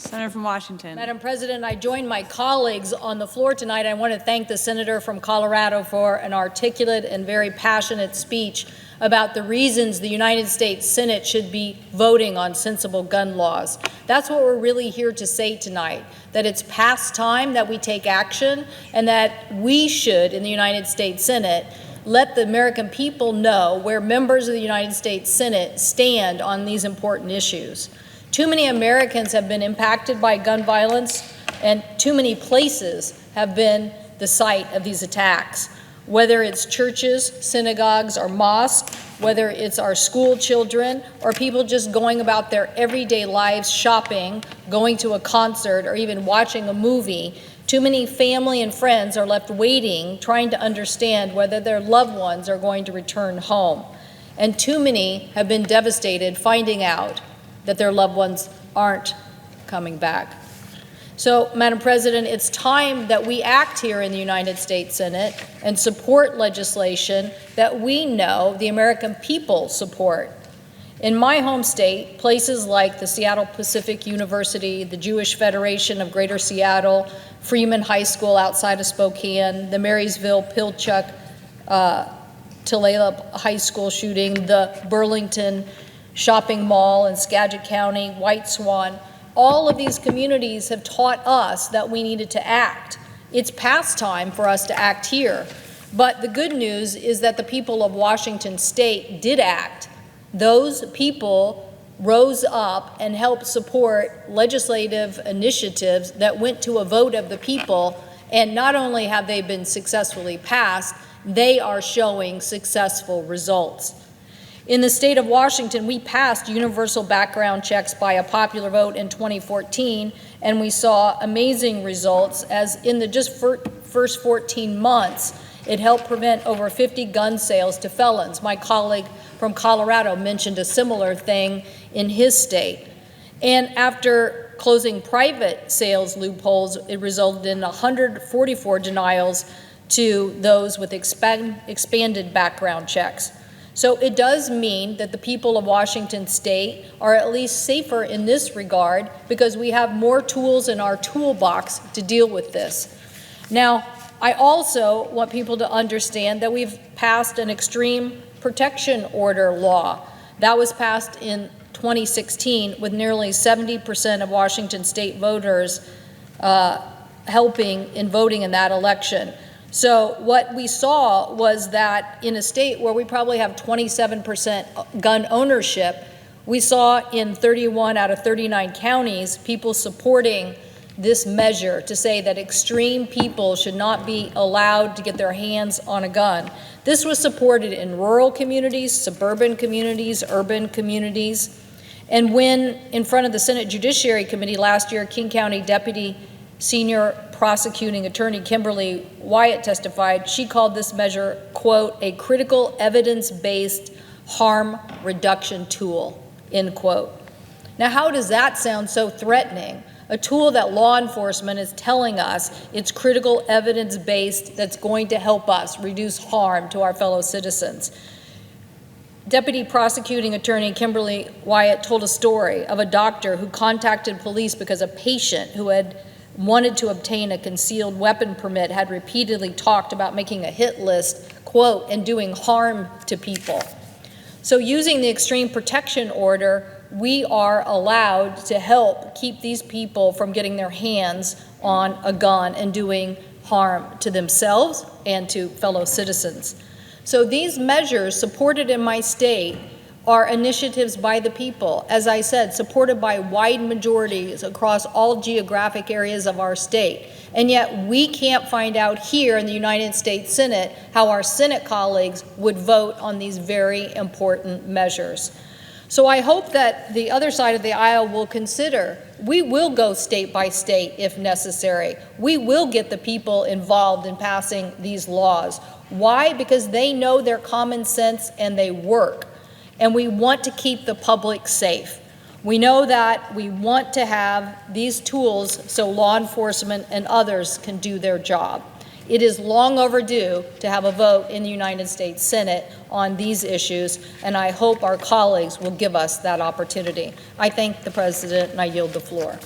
Senator from Washington. Madam President, I join my colleagues on the floor tonight. I want to thank the senator from Colorado for an articulate and very passionate speech about the reasons the United States Senate should be voting on sensible gun laws. That's what we're really here to say tonight, that it's past time that we take action and that we should, in the United States Senate, let the American people know where members of the United States Senate stand on these important issues. Too many Americans have been impacted by gun violence, and too many places have been the site of these attacks. Whether it's churches, synagogues, or mosques, whether it's our school children, or people just going about their everyday lives shopping, going to a concert, or even watching a movie, too many family and friends are left waiting, trying to understand whether their loved ones are going to return home. And too many have been devastated finding out that their loved ones aren't coming back. So, Madam President, it's time that we act here in the United States Senate and support legislation that we know the American people support. In my home state, places like the Seattle Pacific University, the Jewish Federation of Greater Seattle, Freeman High School outside of Spokane, the Marysville-Pilchuck Tulalip High School shooting, the Burlington Shopping Mall in Skagit County, White Swan, all of these communities have taught us that we needed to act. It's past time for us to act here. But the good news is that the people of Washington State did act. Those people rose up and helped support legislative initiatives that went to a vote of the people, and not only have they been successfully passed, they are showing successful results. In the state of Washington, we passed universal background checks by a popular vote in 2014, and we saw amazing results as in the first 14 months, it helped prevent over 50 gun sales to felons. My colleague from Colorado mentioned a similar thing in his state. And after closing private sales loopholes, it resulted in 144 denials to those with expanded background checks. So it does mean that the people of Washington State are at least safer in this regard because we have more tools in our toolbox to deal with this. Now, I also want people to understand that we've passed an extreme protection order law. That was passed in 2016 with nearly 70% of Washington State voters helping in voting in that election. So what we saw was that in a state where we probably have 27% gun ownership, we saw in 31 out of 39 counties people supporting this measure to say that extreme people should not be allowed to get their hands on a gun. This was supported in rural communities, suburban communities, urban communities. And when in front of the Senate Judiciary Committee last year, King County Deputy Senior Prosecuting Attorney Kimberly Wyatt testified, she called this measure, quote, a critical evidence-based harm reduction tool, end quote. Now, how does that sound so threatening? A tool that law enforcement is telling us it's critical evidence-based that's going to help us reduce harm to our fellow citizens. Deputy Prosecuting Attorney Kimberly Wyatt told a story of a doctor who contacted police because a patient who had wanted to obtain a concealed weapon permit had repeatedly talked about making a hit list, quote, and doing harm to people. So using the extreme protection order, we are allowed to help keep these people from getting their hands on a gun and doing harm to themselves and to fellow citizens. So these measures supported in my state are initiatives by the people, as I said, supported by wide majorities across all geographic areas of our state. And yet we can't find out here in the United States Senate how our Senate colleagues would vote on these very important measures. So I hope that the other side of the aisle will consider, we will go state by state if necessary. We will get the people involved in passing these laws. Why? Because they know their common sense and they work. And we want to keep the public safe. We know that we want to have these tools so law enforcement and others can do their job. It is long overdue to have a vote in the United States Senate on these issues, and I hope our colleagues will give us that opportunity. I thank the President, and I yield the floor.